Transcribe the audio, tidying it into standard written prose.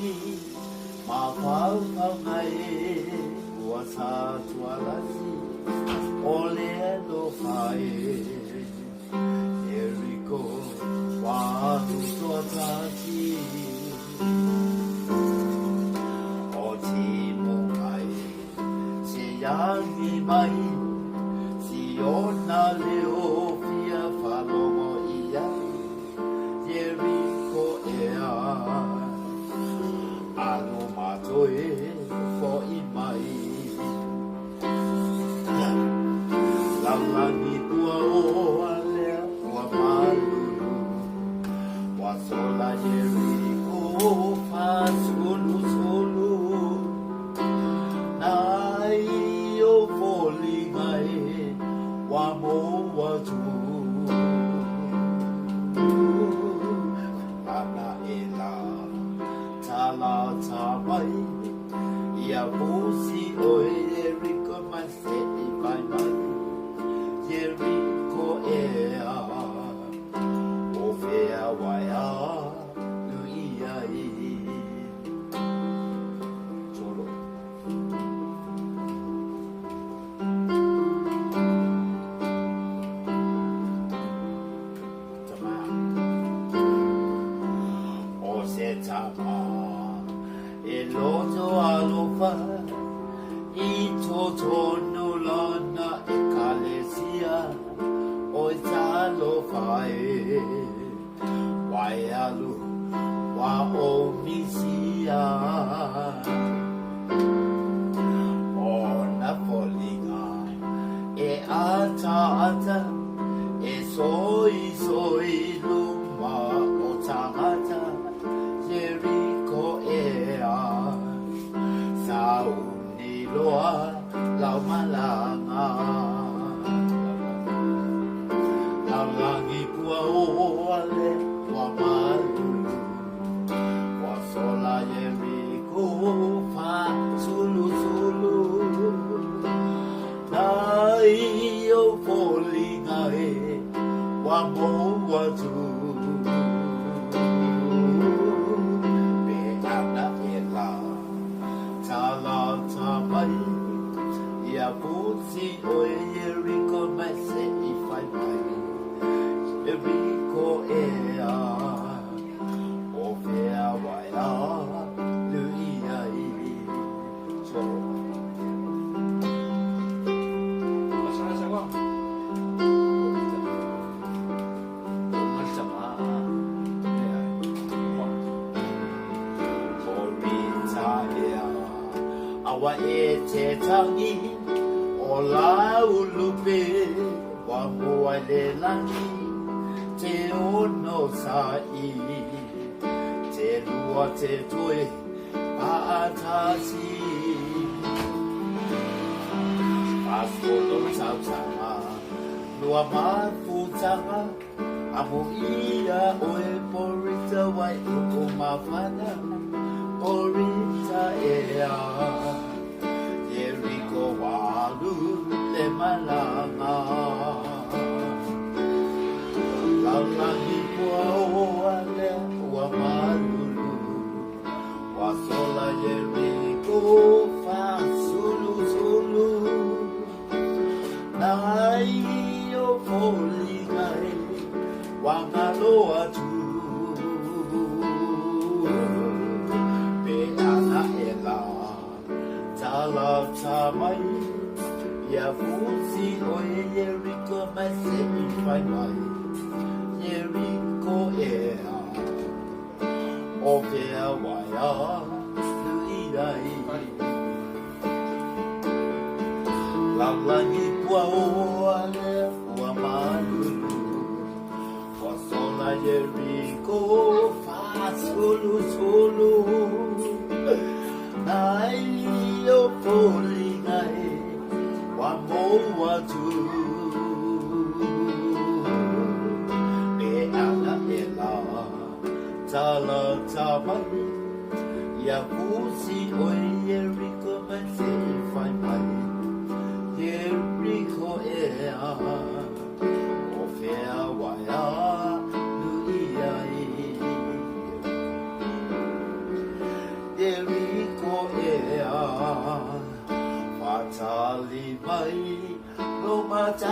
ni mafau ngai ua sa tualasi ole lo fai Jericho wa tu tati o ti mo mai se ya ni mai si ona leo fia falomo ia Jericho ea ano matoe fo i mai Lalani tua o alea ua malulu Wa sola Jericho fa sulu sulu Nai o foli ngai wa mo wa tu Ana ela tala tamai Ia busi oi Jericho mai se i mai mai Jericho ea o fea waia luia i Solo Tama O se tama E loto alofa I toto nulana e kalesia O talo fae Wai alu Wa o misia O na folinga E ata ata E soi soi luma O tangata Jericho ea Sauni loa Lau malanga Langi pua o ale wa malulu Wa sola Jericho fa sulu sulu Nai o foli ngai wa mo wa tu Be ana ela tala tamai Ia puti o Jericho mai se i fai mai Jericho ea o fea waia luia i Solo Orita ea awa e te tangi o la ulupe wa mua le langi Te ono sai, te lua te toe a atasi Pasolo tautanga, lua mafutanga Amu ia oe porita wai uko mawhana Porita ea, Jericho walu le malanga Langi pua o ale wa malulu Wa sola Jericho fa sulu sulu Nai o foli ngai wa ngaloa tu Be ana ela tala tamai Ia fusi o Jericho mai se i fai mai Jericho ea o fea waia luia i Langi pua o ale ua malulu Wa sola Jericho fa sulu sulu Nai o foli ngai wa mo wa tu Tala tamai Ia pusi o Jericho mai se i fai mai Jericho ea o fea waia luia i ไปโลมาใจ